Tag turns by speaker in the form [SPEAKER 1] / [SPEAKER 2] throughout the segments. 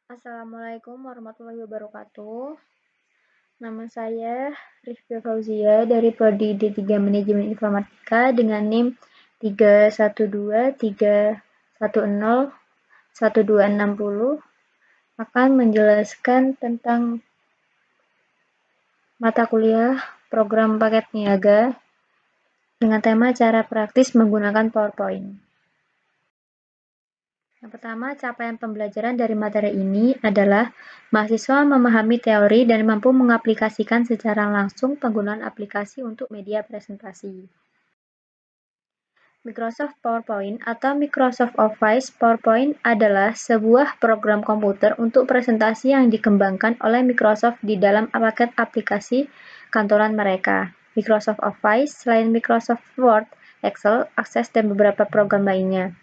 [SPEAKER 1] Assalamualaikum warahmatullahi wabarakatuh. Nama saya Rifka Fauzia dari Prodi D3 Manajemen Informatika dengan NIM 31231101260 akan menjelaskan tentang mata kuliah program paket niaga dengan tema cara praktis menggunakan PowerPoint. Yang pertama, capaian pembelajaran dari materi ini adalah mahasiswa memahami teori dan mampu mengaplikasikan secara langsung penggunaan aplikasi untuk media presentasi. Microsoft PowerPoint atau Microsoft Office PowerPoint adalah sebuah program komputer untuk presentasi yang dikembangkan oleh Microsoft di dalam paket aplikasi kantoran mereka. Microsoft Office selain Microsoft Word, Excel, Access, dan beberapa program lainnya.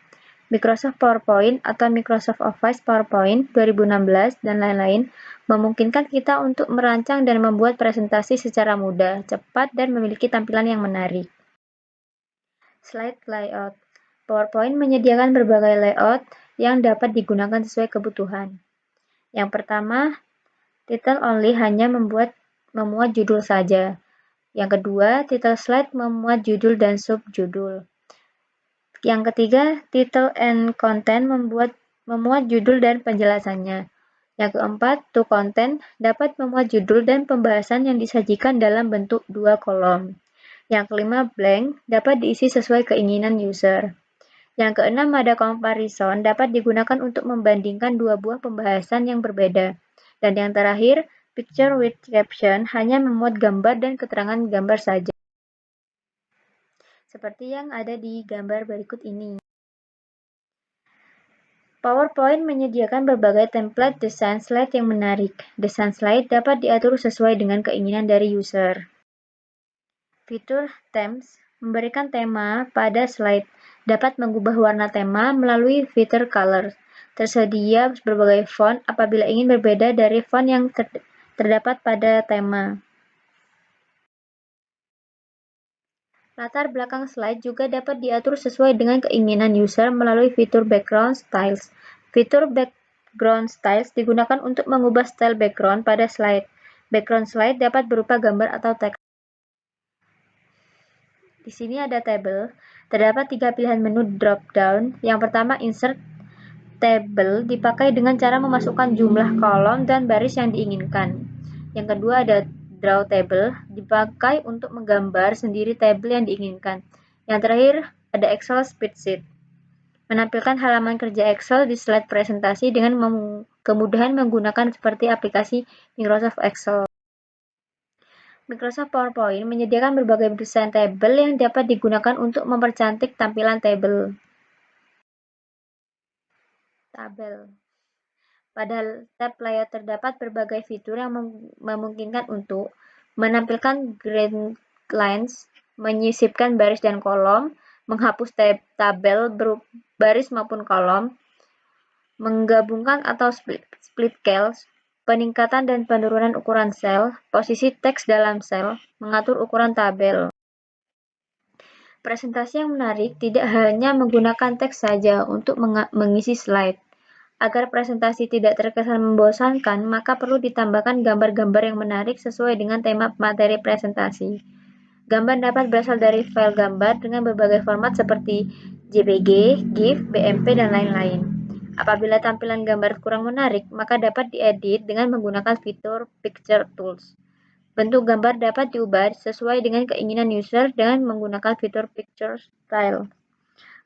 [SPEAKER 1] Microsoft PowerPoint atau Microsoft Office PowerPoint 2016 dan lain-lain memungkinkan kita untuk merancang dan membuat presentasi secara mudah, cepat, dan memiliki tampilan yang menarik. Slide layout. PowerPoint menyediakan berbagai layout yang dapat digunakan sesuai kebutuhan. Yang pertama, title only hanya memuat judul saja. Yang kedua, title slide memuat judul dan subjudul. Yang ketiga, title and content memuat judul dan penjelasannya. Yang keempat, to content dapat memuat judul dan pembahasan yang disajikan dalam bentuk dua kolom. Yang kelima, blank dapat diisi sesuai keinginan user. Yang keenam, ada comparison dapat digunakan untuk membandingkan dua buah pembahasan yang berbeda. Dan yang terakhir, picture with caption hanya memuat gambar dan keterangan gambar saja. Seperti yang ada di gambar berikut ini. PowerPoint menyediakan berbagai template desain slide yang menarik. Desain slide dapat diatur sesuai dengan keinginan dari user. Fitur Themes memberikan tema pada slide, dapat mengubah warna tema melalui fitur Color. Tersedia berbagai font apabila ingin berbeda dari font yang terdapat pada tema. Latar belakang slide juga dapat diatur sesuai dengan keinginan user melalui fitur Background Styles. Fitur Background Styles digunakan untuk mengubah style background pada slide. Background slide dapat berupa gambar atau teks. Di sini ada table. Terdapat 3 pilihan menu drop-down. Yang pertama, Insert Table dipakai dengan cara memasukkan jumlah kolom dan baris yang diinginkan. Yang kedua, ada Draw Table, dipakai untuk menggambar sendiri tabel yang diinginkan. Yang terakhir, ada Excel Spreadsheet, menampilkan halaman kerja Excel di slide presentasi dengan kemudahan menggunakan seperti aplikasi Microsoft Excel. Microsoft PowerPoint menyediakan berbagai desain tabel yang dapat digunakan untuk mempercantik tampilan tabel. Pada tab layout terdapat berbagai fitur yang memungkinkan untuk menampilkan grid lines, menyisipkan baris dan kolom, menghapus tabel baris maupun kolom, menggabungkan atau split cells, peningkatan dan penurunan ukuran sel, posisi teks dalam sel, mengatur ukuran tabel. Presentasi yang menarik tidak hanya menggunakan teks saja untuk mengisi slide. Agar presentasi tidak terkesan membosankan, maka perlu ditambahkan gambar-gambar yang menarik sesuai dengan tema materi presentasi. Gambar dapat berasal dari file gambar dengan berbagai format seperti JPG, GIF, BMP, dan lain-lain. Apabila tampilan gambar kurang menarik, maka dapat diedit dengan menggunakan fitur Picture Tools. Bentuk gambar dapat diubah sesuai dengan keinginan user dengan menggunakan fitur Picture Style.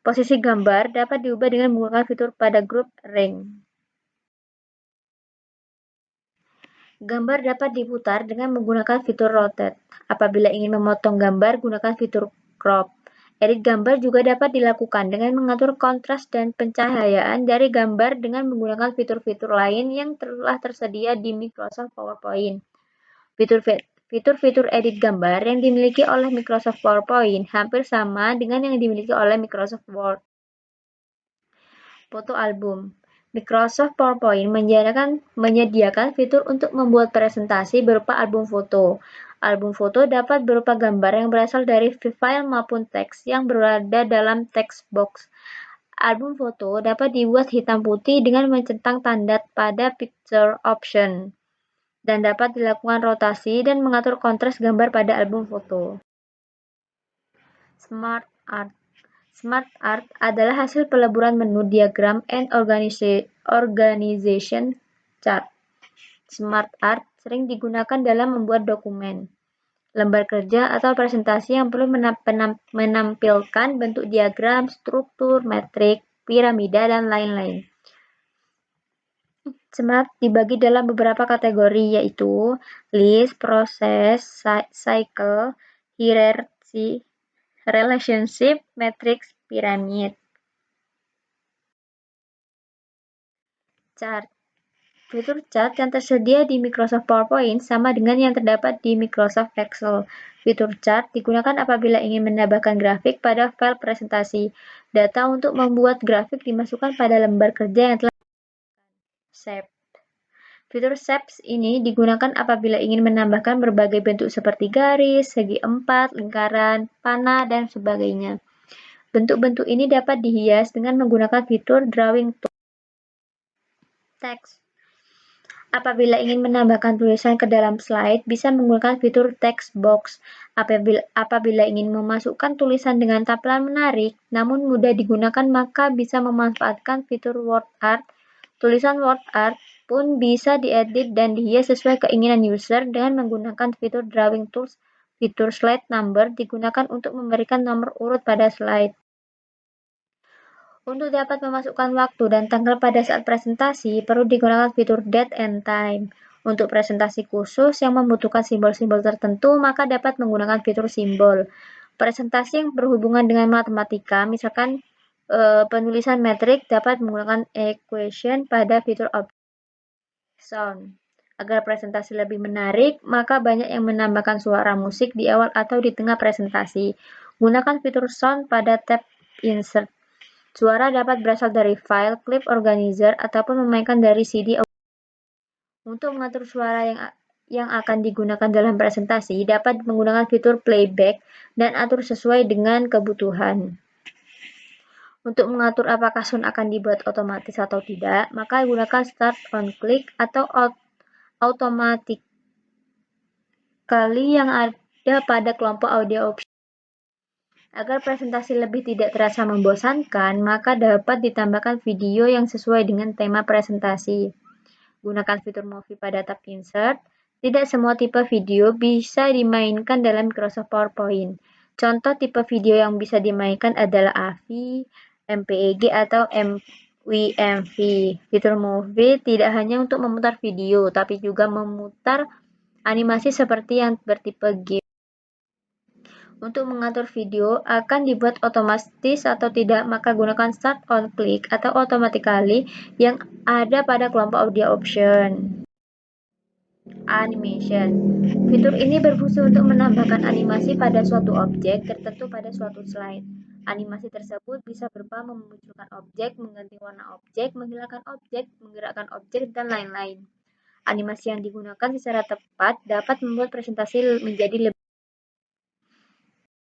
[SPEAKER 1] Posisi gambar dapat diubah dengan menggunakan fitur pada grup ring. Gambar dapat diputar dengan menggunakan fitur rotate. Apabila ingin memotong gambar, gunakan fitur crop. Edit gambar juga dapat dilakukan dengan mengatur kontras dan pencahayaan dari gambar dengan menggunakan fitur-fitur lain yang telah tersedia di Microsoft PowerPoint. Fitur-fitur edit gambar yang dimiliki oleh Microsoft PowerPoint hampir sama dengan yang dimiliki oleh Microsoft Word. Foto album. Microsoft PowerPoint menyediakan fitur untuk membuat presentasi berupa album foto. Album foto dapat berupa gambar yang berasal dari file maupun teks yang berada dalam text box. Album foto dapat dibuat hitam putih dengan mencentang tanda pada Picture Option, dan dapat dilakukan rotasi dan mengatur kontras gambar pada album foto. Smart Art. Smart Art adalah hasil peleburan menu diagram and organization chart. Smart Art sering digunakan dalam membuat dokumen, lembar kerja, atau presentasi yang perlu menampilkan bentuk diagram, struktur, metrik, piramida, dan lain-lain. Smart dibagi dalam beberapa kategori, yaitu list, proses, cycle, hierarchy, relationship, matrix, piramid. Chart. Fitur chart yang tersedia di Microsoft PowerPoint sama dengan yang terdapat di Microsoft Excel. Fitur chart digunakan apabila ingin menambahkan grafik pada file presentasi. Data untuk membuat grafik dimasukkan pada lembar kerja yang telah shape. Fitur shapes ini digunakan apabila ingin menambahkan berbagai bentuk seperti garis, segi empat, lingkaran, panah, dan sebagainya. Bentuk-bentuk ini dapat dihias dengan menggunakan fitur drawing tool. Text. Apabila ingin menambahkan tulisan ke dalam slide, bisa menggunakan fitur text box. Apabila ingin memasukkan tulisan dengan tampilan menarik, namun mudah digunakan, maka bisa memanfaatkan fitur word art. Tulisan word art pun bisa diedit dan dihias sesuai keinginan user dengan menggunakan fitur drawing tools. Fitur slide number digunakan untuk memberikan nomor urut pada slide. Untuk dapat memasukkan waktu dan tanggal pada saat presentasi, perlu digunakan fitur date and time. Untuk presentasi khusus yang membutuhkan simbol-simbol tertentu, maka dapat menggunakan fitur simbol. Presentasi yang berhubungan dengan matematika, misalkan penulisan metrik, dapat menggunakan equation pada fitur object. Sound. Agar presentasi lebih menarik, maka banyak yang menambahkan suara musik di awal atau di tengah presentasi. Gunakan fitur sound pada tab Insert. Suara dapat berasal dari file, clip organizer, ataupun memainkan dari CD. Untuk mengatur suara yang akan digunakan dalam presentasi, dapat menggunakan fitur playback dan atur sesuai dengan kebutuhan. Untuk mengatur apakah sound akan dibuat otomatis atau tidak, maka gunakan start on click atau automatically yang ada pada kelompok audio option. Agar presentasi lebih tidak terasa membosankan, maka dapat ditambahkan video yang sesuai dengan tema presentasi. Gunakan fitur movie pada tab Insert. Tidak semua tipe video bisa dimainkan dalam Microsoft PowerPoint. Contoh tipe video yang bisa dimainkan adalah AVI, MPEG, atau MWMV. Fitur movie tidak hanya untuk memutar video, tapi juga memutar animasi seperti yang bertipe GIF. Untuk mengatur video akan dibuat otomatis atau tidak, maka gunakan start on click atau automatically yang ada pada kelompok audio option. Animation. Fitur ini berfungsi untuk menambahkan animasi pada suatu objek tertentu pada suatu slide. Animasi tersebut bisa berupa memunculkan objek, mengganti warna objek, menghilangkan objek, menggerakkan objek, dan lain-lain. Animasi yang digunakan secara tepat dapat membuat presentasi menjadi lebih